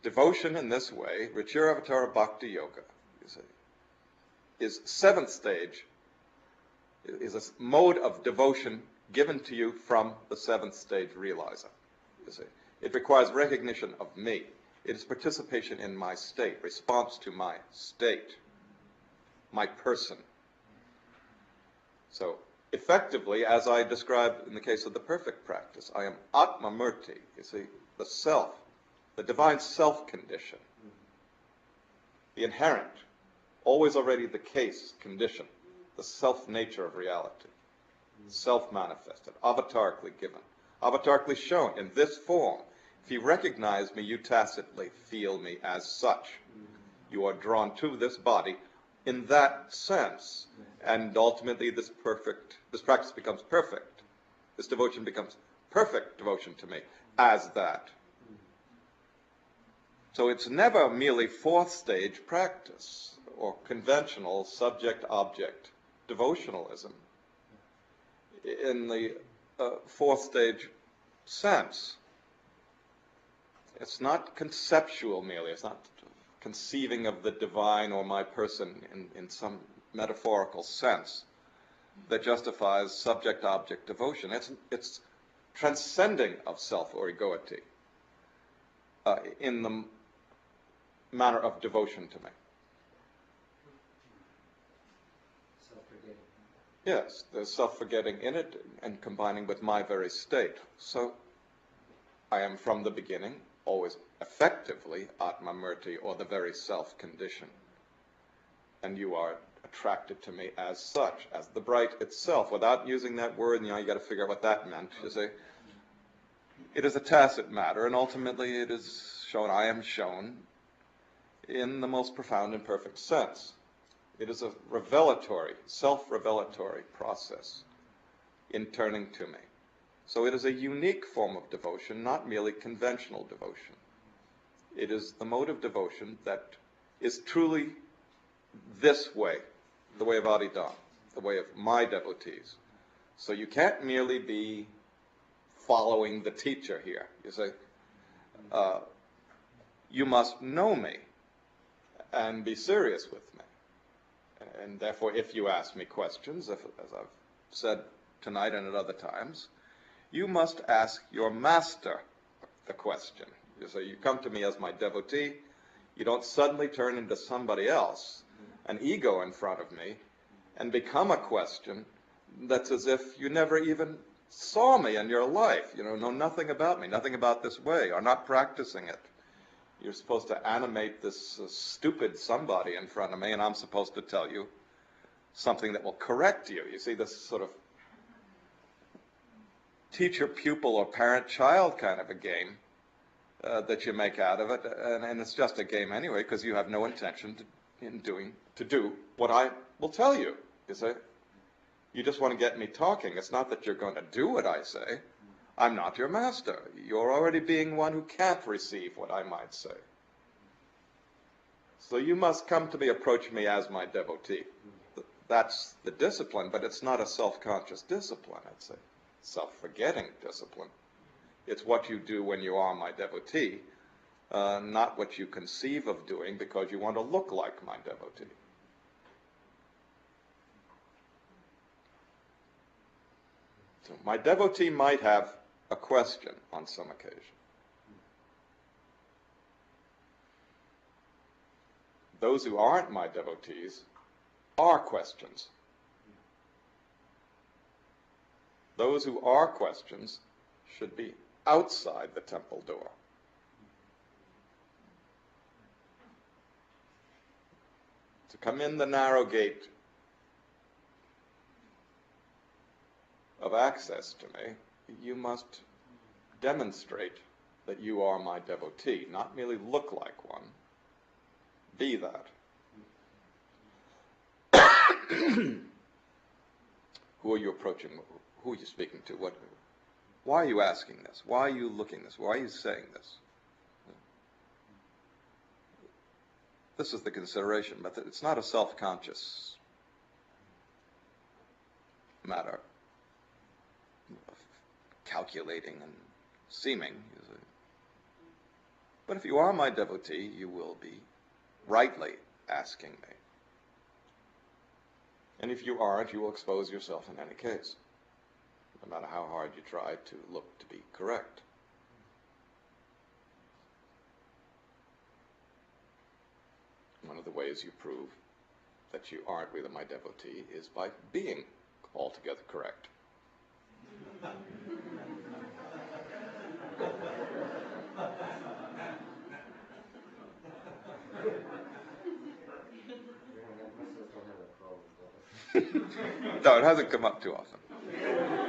devotion in this way, Richiravatara Bhakti Yoga, you see, is seventh stage, is a mode of devotion given to you from the seventh stage realizer, you see. It requires recognition of me. It is participation in my state, response to my state, my person. So, effectively, as I described in the case of the perfect practice, I am Atma Murti, you see, the self, the divine self condition, the inherent, always already the case condition, the self nature of reality, self-manifested, avatarically given, avatarically shown in this form. If you recognize me, you tacitly feel me as such. You are drawn to this body in that sense, and ultimately this practice becomes perfect. This devotion becomes perfect devotion to me as that. So it's never merely fourth stage practice or conventional subject-object devotionalism in the fourth stage sense. It's not conceptual merely. It's not conceiving of the divine or my person in some metaphorical sense that justifies subject-object devotion. It's transcending of self or egoity in the manner of devotion to me. Self-forgetting. Yes, there's self-forgetting in it and combining with my very state. So I am from the beginning always effectively Atma Murti, or the very self condition. And you are attracted to me as such, as the bright itself, without using that word. You got to figure out what that meant, you see. It is a tacit matter, and ultimately it is shown, I am shown, in the most profound and perfect sense. It is a revelatory, self-revelatory process in turning to me. So it is a unique form of devotion, not merely conventional devotion. It is the mode of devotion that is truly this way, the way of Adidam, the way of my devotees. So you can't merely be following the teacher here, you see. You must know me and be serious with me. And therefore, if you ask me questions, as I've said tonight and at other times, you must ask your master the question. So you come to me as my devotee. You don't suddenly turn into somebody else, an ego in front of me, and become a question that's as if you never even saw me in your life, know nothing about me, nothing about this way, or not practicing it. You're supposed to animate this stupid somebody in front of me, and I'm supposed to tell you something that will correct you. You see, this sort of teacher-pupil or parent-child kind of a game that you make out of it, and it's just a game anyway, because you have no intention to do what I will tell you, you see. You just want to get me talking. It's not that you're going to do what I say. I'm not your master. You're already being one who can't receive what I might say. So you must come to me, approach me as my devotee. That's the discipline, but it's not a self-conscious discipline. It's a self-forgetting discipline. It's what you do when you are my devotee, not what you conceive of doing because you want to look like my devotee. So my devotee might have a question on some occasion. Those who aren't my devotees are questions. Those who are questions should be outside the temple door. To come in the narrow gate of access to me, you must demonstrate that you are my devotee, not merely look like one. Be that. Who are you approaching? Who are you speaking to? Why are you asking this? Why are you looking this? Why are you saying this? This is the consideration, but it's not a self-conscious matter of calculating and seeming. But if you are my devotee, you will be rightly asking me. And if you aren't, you will expose yourself in any case, no matter how hard you try to look to be correct. One of the ways you prove that you aren't really my devotee is by being altogether correct. No, it hasn't come up too often.